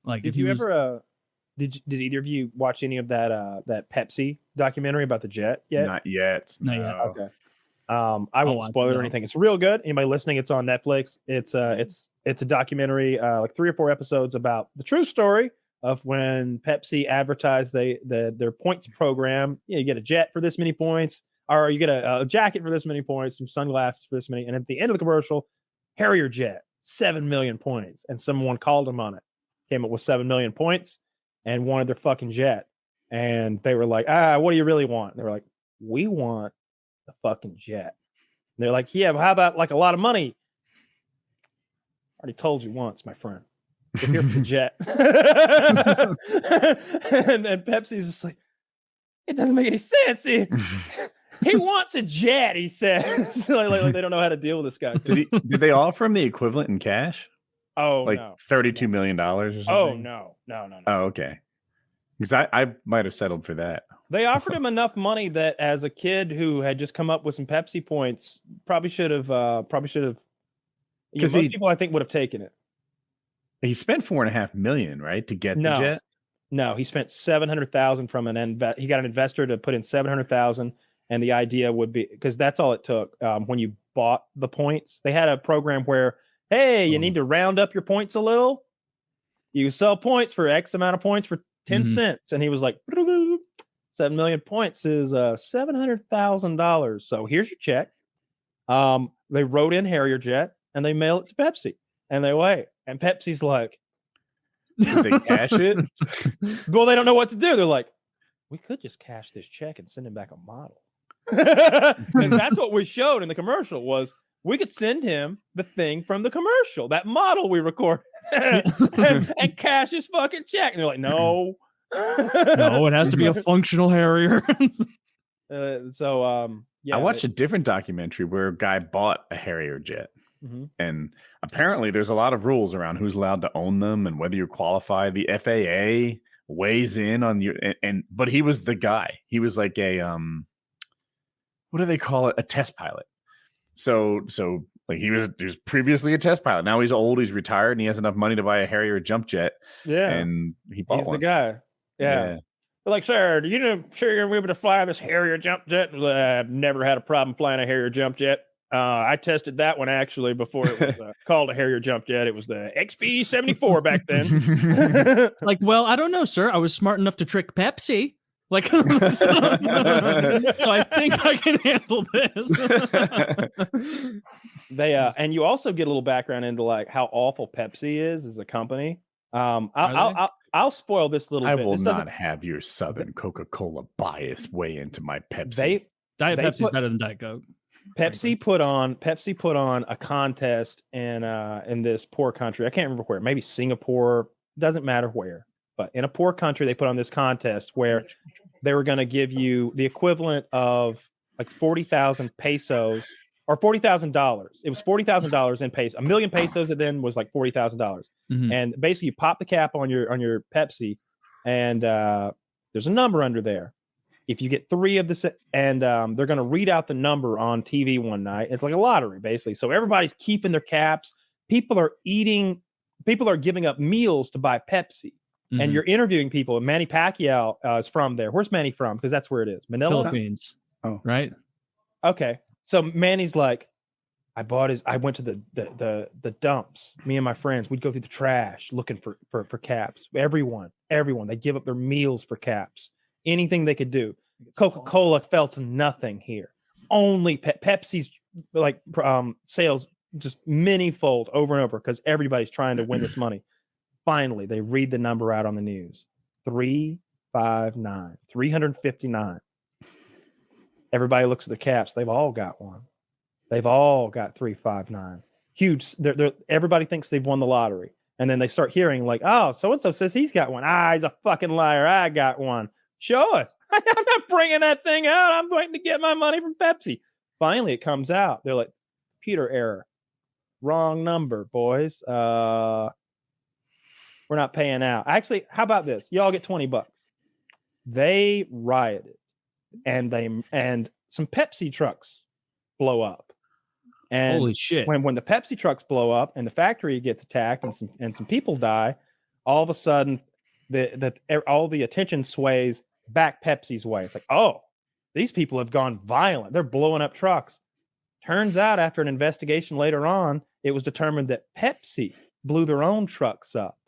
Like, did you ever did either of you watch any of that Pepsi documentary about the jet yet? Not yet. Not yet. Okay. I won't spoil it or anything. It's real good. Anybody listening, it's on Netflix. It's a documentary, like 3 or 4 episodes about the true story of when Pepsi advertised their points program. You get a jet for this many points, or you get a jacket for this many points, some sunglasses for this many, and at the end of the commercial, Harrier jet, 7 million points, and someone called them on it, came up with 7 million points, and wanted their fucking jet, and they were like, what do you really want? And they were like, we want the fucking jet. And they're like, yeah, but how about like a lot of money? I already told you once, my friend. We're here for the jet. and Pepsi's just like, it doesn't make any sense. He wants a jet, he says. like they don't know how to deal with this guy. Did they offer him the equivalent in cash? Oh, like no. $32 million or something? Oh, no. Oh, okay. Because I might have settled for that. They offered him enough money that as a kid who had just come up with some Pepsi points, probably should have. Because most people, I think, would have taken it. He spent $4.5 million, right, to get the jet. No, he spent $700,000 from he got an investor to put in $700,000, and the idea would be, because that's all it took. When you bought the points, they had a program where, hey, you need to round up your points a little. You sell points for X amount of points for 10 cents, and he was like, 7 million points is $700,000. So here's your check. They wrote in Harrier jet and they mail it to Pepsi, and they wait. And Pepsi's like, did they cash it? Well, they don't know what to do. They're like, we could just cash this check and send him back a model. And that's what we showed in the commercial was we could send him the thing from the commercial, that model we recorded, and cash his fucking check. And they're like, no. No, it has to be a functional Harrier. Yeah, I watched a different documentary where a guy bought a Harrier jet. And apparently there's a lot of rules around who's allowed to own them and whether you qualify. The FAA weighs in on you, but he was the guy. He was like a what do they call it? A test pilot. So like he was previously a test pilot. Now he's old, he's retired, and he has enough money to buy a Harrier jump jet. Yeah, and he's the guy. Yeah. They're like, sir, do you know sure you're gonna be able to fly this Harrier jump jet? I've never had a problem flying a Harrier jump jet. I tested that one actually before it was called a Harrier jump jet. It was the XB-74 back then. It's like, well, I don't know, sir. I was smart enough to trick Pepsi. Like, so I think I can handle this. And you also get a little background into like how awful Pepsi is as a company. I'll spoil this little bit. I will not have your Southern Coca-Cola bias weigh into my Pepsi. Diet Pepsi's better than Diet Coke. Pepsi put on a contest in this poor country. I can't remember where. Maybe Singapore. Doesn't matter where. But in a poor country, they put on this contest where they were going to give you the equivalent of like 40,000 pesos or $40,000. It was $40,000 in pesos. 1 million pesos. It then was like $40,000. And basically, you pop the cap on your Pepsi, and there's a number under there. If you get 3 of this, and they're going to read out the number on TV one night. It's like a lottery, basically. So everybody's keeping their caps. People are giving up meals to buy Pepsi. And you're interviewing people. And Manny Pacquiao is from there. Where's Manny from? Because that's where it is. Manila? Philippines. Oh, right. Okay. So Manny's like, I went to the dumps. Me and my friends, we'd go through the trash looking for caps. Everyone, they give up their meals for caps. Anything they could do. Coca-Cola felt nothing here. Only Pepsi's like sales just many-fold over and over because everybody's trying to win this money. Finally, they read the number out on the news. 359. Everybody looks at the caps. They've all got one. They've all got 359. Huge. Everybody thinks they've won the lottery. And then they start hearing like, oh, so-and-so says he's got one. He's a fucking liar. I got one. Show us. I'm not bringing that thing out. I'm waiting to get my money from Pepsi. Finally, it comes out. They're like, computer error. Wrong number, boys. We're not paying out. Actually, how about this? Y'all get $20. They rioted, and some Pepsi trucks blow up. And holy shit! When the Pepsi trucks blow up and the factory gets attacked and some people die, all of a sudden all the attention sways back Pepsi's way. It's like, oh, these people have gone violent. They're blowing up trucks. Turns out after an investigation later on, it was determined that Pepsi blew their own trucks up.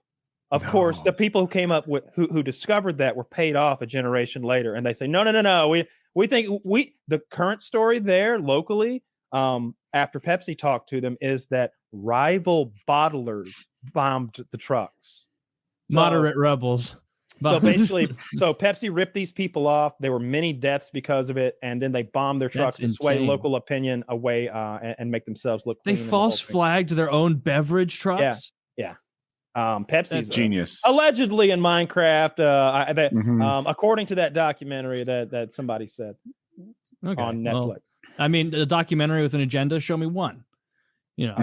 Of course, the people who came up with who discovered that were paid off a generation later, and they say, no. We think the current story there locally, after Pepsi talked to them, is that rival bottlers bombed the trucks. Moderate rebels. So basically, Pepsi ripped these people off. There were many deaths because of it, and then they bombed their trucks to sway local opinion away and make themselves look clean. They false flagged their own beverage trucks. Yeah. Pepsi's genius. Allegedly in Minecraft, according to that documentary that somebody said on Netflix. Well, I mean, a documentary with an agenda. Show me one. Fahrenheit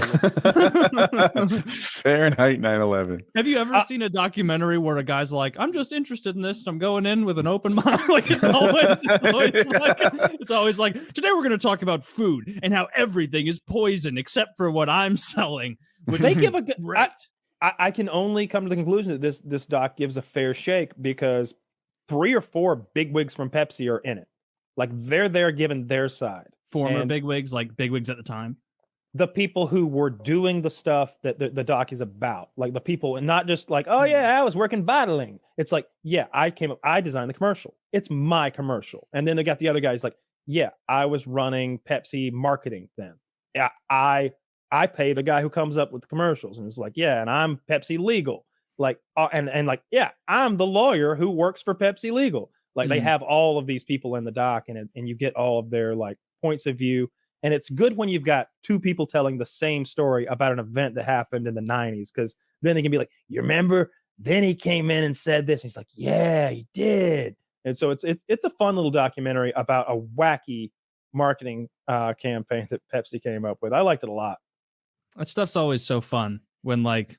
9/11. Have you ever seen a documentary where a guy's like, I'm just interested in this and I'm going in with an open mind? Like it's always like today we're going to talk about food and how everything is poison except for what I'm selling. Which they give a good I can only come to the conclusion that this doc gives a fair shake because 3 or 4 bigwigs from Pepsi are in it. Like they're there giving their side. Former bigwigs, like bigwigs at the time. The people who were doing the stuff that the doc is about, like the people, and not just like, oh yeah, I was working bottling. It's like, yeah, I designed the commercial. It's my commercial. And then they got the other guys like, yeah, I was running Pepsi marketing then. Yeah, I pay the guy who comes up with the commercials, and it's like, yeah, and I'm Pepsi legal. Like, and like, yeah, I'm the lawyer who works for Pepsi legal. Like they have all of these people in the doc, and you get all of their like points of view. And it's good when you've got 2 people telling the same story about an event that happened in the 90s, because then they can be like, you remember? Then he came in and said this. And he's like, yeah, he did. And so it's a fun little documentary about a wacky marketing campaign that Pepsi came up with. I liked it a lot. That stuff's always so fun when like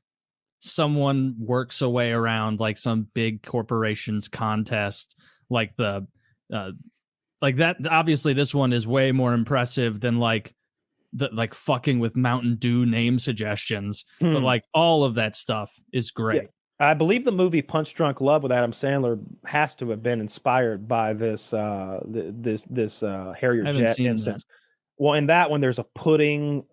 someone works a way around like some big corporation's contest, like like that. Obviously this one is way more impressive than like fucking with Mountain Dew name suggestions, but like all of that stuff is great. Yeah. I believe the movie Punch Drunk Love with Adam Sandler has to have been inspired by this Harrier jet instance. Well, in that one there's a pudding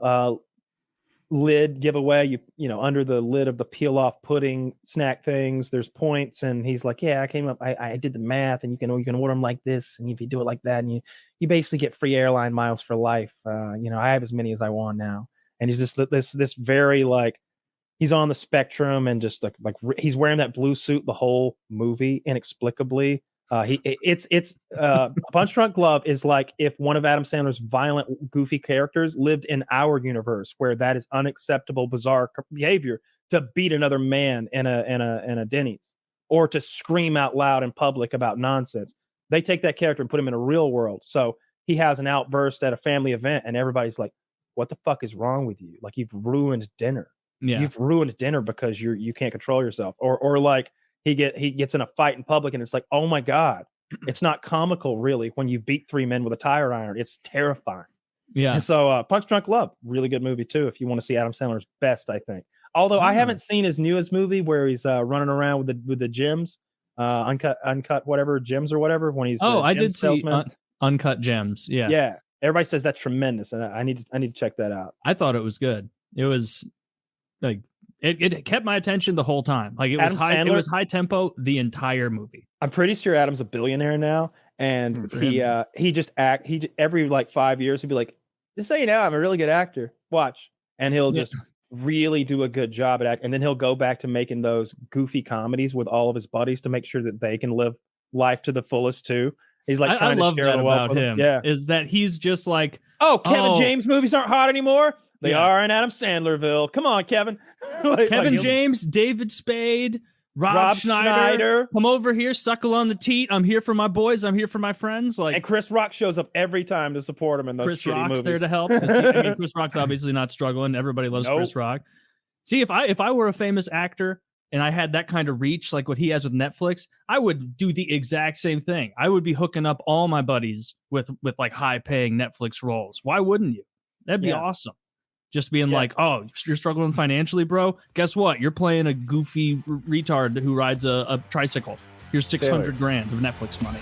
lid giveaway. You know, under the lid of the peel off pudding snack things, there's points, and he's like, yeah, I came up, I did the math, and you can order them like this, and if you do it like that, and you basically get free airline miles for life. I have as many as I want now. And he's just this very like, he's on the spectrum, and just like he's wearing that blue suit the whole movie inexplicably. Punch Drunk Love is like if one of Adam Sandler's violent, goofy characters lived in our universe, where that is unacceptable, bizarre behavior to beat another man in a Denny's, or to scream out loud in public about nonsense. They take that character and put him in a real world. So he has an outburst at a family event, and everybody's like, "What the fuck is wrong with you? Like, you've ruined dinner. Yeah. You've ruined dinner because you can't control yourself." Or like he gets in a fight in public, and it's like, oh my God, it's not comical really when you beat 3 men with a tire iron. It's terrifying. Yeah. And so Punch Drunk Love, really good movie too, if you want to see Adam Sandler's best, I think. Although I haven't seen his newest movie where he's running around with the gyms, uncut whatever gyms or whatever, when he's I did see Uncut Gems. Yeah. Yeah. Everybody says that's tremendous, and I need to check that out. I thought it was good. It was like it kept my attention the whole time. Like it was high tempo the entire movie. I'm pretty sure Adam's a billionaire now, and every like 5 years he'd be like, just so you know, I'm a really good actor. Watch. And he'll just really do a good job at acting. And then he'll go back to making those goofy comedies with all of his buddies to make sure that they can live life to the fullest too. He's like, I love that about him. Yeah. Is that he's just like, Kevin James movies aren't hot anymore. They are in Adam Sandlerville. Come on, Kevin. Kevin James, David Spade, Rob Schneider. Come over here, suckle on the teat. I'm here for my boys. I'm here for my friends. Like, and Chris Rock shows up every time to support him in those Chris shitty Rock's movies. there to help. Chris Rock's obviously not struggling. Everybody loves Chris Rock. See, if I were a famous actor and I had that kind of reach, like what he has with Netflix, I would do the exact same thing. I would be hooking up all my buddies with like high paying Netflix roles. Why wouldn't you? That'd be awesome. just being like, oh, you're struggling financially, bro. Guess what? You're playing a goofy retard who rides a tricycle. Here's 600 grand of Netflix money.